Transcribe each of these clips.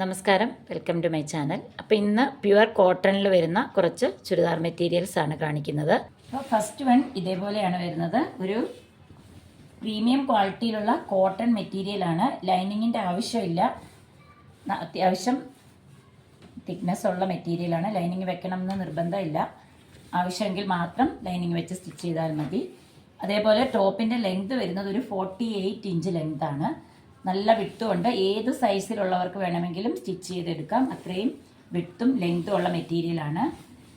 നമസ്കാരം, welcome to my channel. അപ്പോൾ ഇന്ന് പ്യുവർ കോട്ടണിൽ വരുന്ന കുറച്ച് ചുരിദാർ മെറ്റീരിയൽസ് ആണ് കാണിക്കുന്നത്. അപ്പോൾ ഫസ്റ്റ് വൺ ഇതേപോലെയാണ് വരുന്നത്. ഒരു പ്രീമിയം ക്വാളിറ്റിയിലുള്ള കോട്ടൺ മെറ്റീരിയലാണ്. ലൈനിങ്ങിൻ്റെ ആവശ്യമില്ല, അത്യാവശ്യം തിക്നെസ് ഉള്ള മെറ്റീരിയലാണ്. ലൈനിങ് വെക്കണമെന്ന് നിർബന്ധമില്ല, ആവശ്യമെങ്കിൽ മാത്രം ലൈനിങ് വെച്ച് സ്റ്റിച്ച് ചെയ്താൽ മതി. അതേപോലെ ടോപ്പിൻ്റെ ലെങ്ത് വരുന്നത് ഒരു 48 ഇഞ്ച് ലെങ്താണ്. നല്ല വിട്ടും ഉണ്ട്. ഏത് സൈസിലുള്ളവർക്ക് വേണമെങ്കിലും സ്റ്റിച്ച് ചെയ്തെടുക്കാം. അത്രയും വിട്ടും ലെങ്ത്തും ഉള്ള മെറ്റീരിയലാണ്.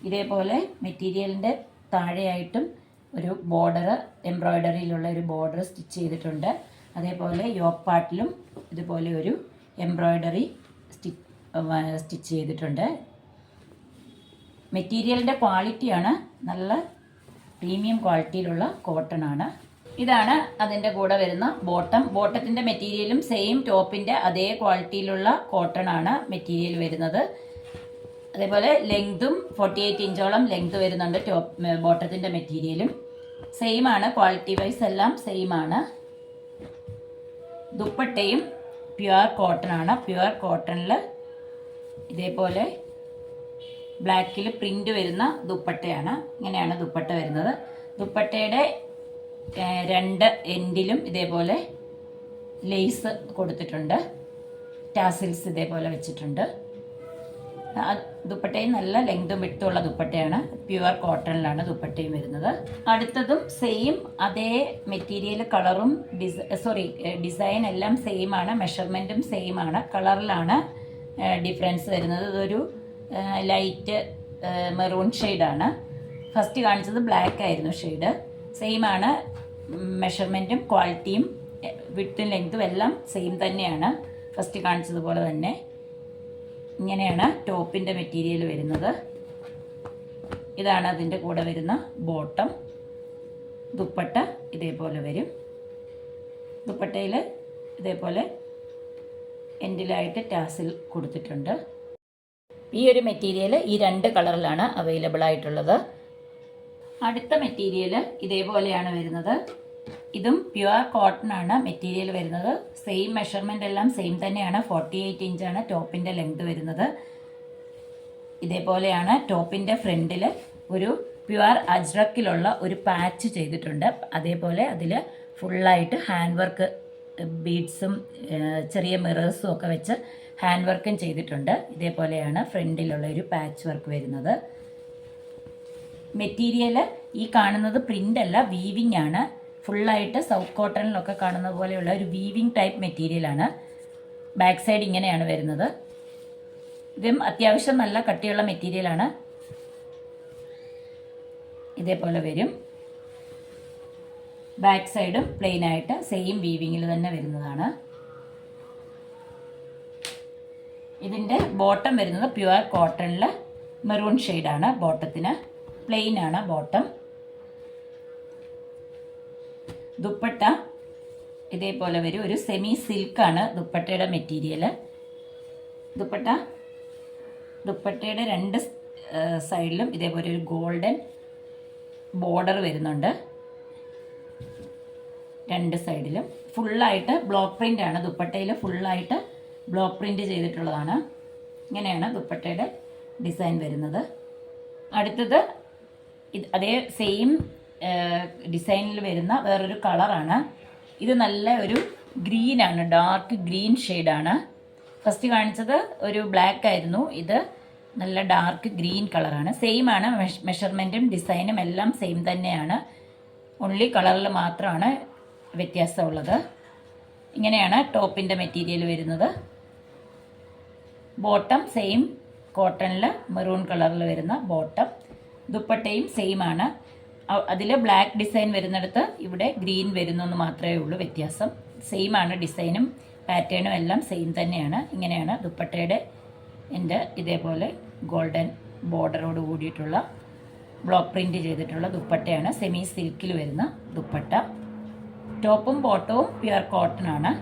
ഇതേപോലെ മെറ്റീരിയലിൻ്റെ താഴെയായിട്ടും ഒരു ബോർഡർ, എംബ്രോയ്ഡറിയിലുള്ള ഒരു ബോർഡർ സ്റ്റിച്ച് ചെയ്തിട്ടുണ്ട്. അതേപോലെ യോക്ക് പാർട്ടിലും ഇതുപോലെ ഒരു എംബ്രോയ്ഡറി സ്റ്റിച്ച് ചെയ്തിട്ടുണ്ട്. മെറ്റീരിയലിൻ്റെ ക്വാളിറ്റിയാണ് നല്ല പ്രീമിയം ക്വാളിറ്റിയിലുള്ള കോട്ടൺ ആണ്. ഇതാണ് അതിൻ്റെ കൂടെ വരുന്ന ബോട്ടം. ബോട്ടത്തിൻ്റെ മെറ്റീരിയലും സെയിം ടോപ്പിൻ്റെ അതേ ക്വാളിറ്റിയിലുള്ള കോട്ടൺ ആണ് മെറ്റീരിയൽ വരുന്നത്. അതേപോലെ ലെങ്തും 48 ഇഞ്ചോളം ലെങ്ത് വരുന്നുണ്ട്. ബോട്ടത്തിൻ്റെ മെറ്റീരിയലും സെയിം ആണ്. ക്വാളിറ്റി വൈസ് എല്ലാം സെയിം ആണ്. ദുപ്പട്ടയും പ്യുവർ കോട്ടൺ ആണ്. പ്യുവർ കോട്ടണിൽ ഇതേപോലെ ബ്ലാക്കിൽ പ്രിൻ്റ് വരുന്ന ദുപ്പട്ടയാണ്. ഇങ്ങനെയാണ് ദുപ്പട്ട വരുന്നത്. ദുപ്പട്ടയുടെ രണ്ട് എൻഡിലും ഇതേപോലെ ലേസ് കൊടുത്തിട്ടുണ്ട്. ടാസിൽസ് ഇതേപോലെ വെച്ചിട്ടുണ്ട്. ദുപ്പട്ടയും നല്ല ലെങ്തും വിട്ടുള്ള ദുപ്പട്ടയാണ്. പ്യുവർ കോട്ടണിലാണ് ദുപ്പട്ടയും വരുന്നത്. അടുത്തതും സെയിം അതേ മെറ്റീരിയൽ, കളറും ഡിസൈൻ എല്ലാം സെയിം ആണ്. മെഷർമെൻറ്റും സെയിം ആണ്. കളറിലാണ് ഡിഫറൻസ് വരുന്നത്. ഇതൊരു ലൈറ്റ് മെറൂൺ ഷെയ്ഡാണ്. ഫസ്റ്റ് കാണിച്ചത് ബ്ലാക്ക് ആയിരുന്നു ഷെയ്ഡ്. സെയിം ആണ്. മെഷർമെൻറ്റും ക്വാളിറ്റിയും വിട്ടും ലെങ്ത്തും എല്ലാം സെയിം തന്നെയാണ്. ഫസ്റ്റ് കാണിച്ചതുപോലെ തന്നെ. ഇങ്ങനെയാണ് ടോപ്പിൻ്റെ മെറ്റീരിയൽ വരുന്നത്. ഇതാണ് അതിൻ്റെ കൂടെ വരുന്ന ബോട്ടം. ദുപ്പട്ട ഇതേപോലെ വരും. ദുപ്പട്ടയിൽ ഇതേപോലെ എൻഡിലായിട്ട് ടാസിൽ കൊടുത്തിട്ടുണ്ട്. ഈ ഒരു മെറ്റീരിയൽ ഈ രണ്ട് കളറിലാണ് അവൈലബിൾ ആയിട്ടുള്ളത്. അടുത്ത മെറ്റീരിയൽ ഇതേപോലെയാണ് വരുന്നത്. ഇതും പ്യുവർ കോട്ടൺ ആണ് മെറ്റീരിയൽ വരുന്നത്. സെയിം മെഷർമെൻ്റ് എല്ലാം സെയിം തന്നെയാണ്. 48 ഇഞ്ചാണ് ടോപ്പിൻ്റെ ലെങ്ത് വരുന്നത്. ഇതേപോലെയാണ് ടോപ്പിൻ്റെ ഫ്രണ്ടിൽ ഒരു പ്യുവർ അജ്രക്കിലുള്ള ഒരു പാച്ച് ചെയ്തിട്ടുണ്ട്. അതേപോലെ അതിൽ ഫുള്ളായിട്ട് ഹാൻഡ് വർക്ക്, ബീഡ്സും ചെറിയ മിറേഴ്സും ഒക്കെ വെച്ച് ഹാൻഡ് വർക്കും ചെയ്തിട്ടുണ്ട്. ഇതേപോലെയാണ് ഫ്രണ്ടിലുള്ള ഒരു പാച്ച് വർക്ക് വരുന്നത്. മെറ്റീരിയൽ ഈ കാണുന്നത് പ്രിൻ്റ് അല്ല, വീവിങ് ആണ്. ഫുള്ളായിട്ട് സൗത്ത് കോട്ടണിലൊക്കെ കാണുന്ന പോലെയുള്ള ഒരു വീവിങ് ടൈപ്പ് മെറ്റീരിയലാണ്. ബാക്ക് സൈഡ് ഇങ്ങനെയാണ് വരുന്നത്. ഇതും അത്യാവശ്യം നല്ല കട്ടിയുള്ള മെറ്റീരിയലാണ്. ഇതേപോലെ വരും. ബാക്ക് സൈഡും പ്ലെയിൻ ആയിട്ട് സെയിം വീവിങ്ങിൽ തന്നെ വരുന്നതാണ്. ഇതിൻ്റെ ബോട്ടം വരുന്നത് പ്യുവർ കോട്ടണിൽ മെറൂൺ ഷെയ്ഡാണ്. ബോട്ടത്തിന് പ്ലെയിൻ ആണ് ബോട്ടം. ദുപ്പട്ട ഇതേപോലെ വരും. ഒരു സെമി സിൽക്കാണ് ദുപ്പട്ടയുടെ മെറ്റീരിയൽ. ദുപ്പട്ടയുടെ രണ്ട് സൈഡിലും ഇതേപോലെ ഒരു ഗോൾഡൻ ബോർഡർ വരുന്നുണ്ട്. രണ്ട് സൈഡിലും ഫുള്ളായിട്ട് ബ്ലോക്ക് പ്രിൻ്റ് ആണ്. ദുപ്പട്ടയിൽ ഫുള്ളായിട്ട് ബ്ലോക്ക് പ്രിൻ്റ് ചെയ്തിട്ടുള്ളതാണ്. ഇങ്ങനെയാണ് ദുപ്പട്ടയുടെ ഡിസൈൻ വരുന്നത്. അടുത്തത് അതേ സെയിം ഡിസൈനിൽ വരുന്ന വേറൊരു കളറാണ്. ഇത് നല്ല ഒരു ഗ്രീനാണ്, ഡാർക്ക് ഗ്രീൻ ഷെയ്ഡാണ്. ഫസ്റ്റ് കാണിച്ചത് ഒരു ബ്ലാക്ക് ആയിരുന്നു. ഇത് നല്ല ഡാർക്ക് ഗ്രീൻ കളറാണ്. സെയിം ആണ്. മെഷർമെൻറ്റും ഡിസൈനും എല്ലാം സെയിം തന്നെയാണ്. ഓൺലി കളറിൽ മാത്രമാണ് വ്യത്യാസമുള്ളത്. ഇങ്ങനെയാണ് ടോപ്പിൻ്റെ മെറ്റീരിയൽ വരുന്നത്. ബോട്ടം സെയിം കോട്ടണിൽ മെറൂൺ കളറിൽ വരുന്ന ബോട്ടം. ദുപ്പട്ടയും സെയിം ആണ്. അതിൽ ബ്ലാക്ക് ഡിസൈൻ വരുന്നിടത്ത് ഇവിടെ ഗ്രീൻ വരുന്നു എന്ന് മാത്രമേ ഉള്ളൂ വ്യത്യാസം. സെയിം ആണ്. ഡിസൈനും പാറ്റേണും എല്ലാം സെയിം തന്നെയാണ്. ഇങ്ങനെയാണ് ദുപ്പട്ടയുടെ ഇതേപോലെ ഗോൾഡൻ ബോർഡറോട് കൂടിയിട്ടുള്ള ബ്ലോക്ക് പ്രിൻ്റ് ചെയ്തിട്ടുള്ള ദുപ്പട്ടയാണ്. സെമി സിൽക്കിൽ വരുന്ന ദുപ്പട്ട. ടോപ്പും ബോട്ടവും പ്യുവർ കോട്ടൺ ആണ്.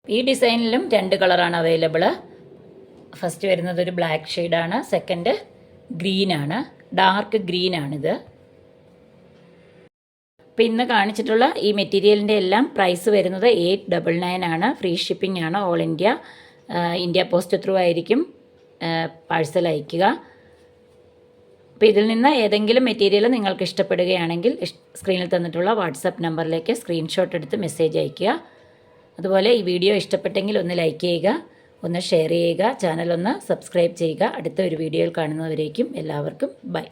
ഈ ഡിസൈനിലും രണ്ട് കളറാണ് അവൈലബിൾ. ഫസ്റ്റ് വരുന്നത് ഒരു ബ്ലാക്ക് ഷെയ്ഡാണ്. സെക്കൻഡ് ഗ്രീനാണ്, ഡാർക്ക് ഗ്രീനാണിത്. അപ്പോൾ ഇന്ന് കാണിച്ചിട്ടുള്ള ഈ മെറ്റീരിയലിൻ്റെ എല്ലാം പ്രൈസ് വരുന്നത് 899 ആണ്. ഫ്രീ ഷിപ്പിംഗ് ആണ്. All India India post through ആയിരിക്കും പാഴ്സൽ അയക്കുക. അപ്പോൾ ഇതിൽ നിന്ന് ഏതെങ്കിലും മെറ്റീരിയൽ നിങ്ങൾക്ക് ഇഷ്ടപ്പെടുകയാണെങ്കിൽ സ്ക്രീനിൽ തന്നിട്ടുള്ള വാട്സപ്പ് നമ്പറിലേക്ക് സ്ക്രീൻഷോട്ട് എടുത്ത് മെസ്സേജ് അയയ്ക്കുക. അതുപോലെ ഈ വീഡിയോ ഇഷ്ടപ്പെട്ടെങ്കിൽ ഒന്ന് ലൈക്ക് ചെയ്യുക, ഒന്ന് ഷെയർ ചെയ്യുക, ചാനൽ ഒന്ന് സബ്സ്ക്രൈബ് ചെയ്യുക. അടുത്ത ഒരു വീഡിയോയിൽ കാണുന്നവരേക്കും എല്ലാവർക്കും ബൈ.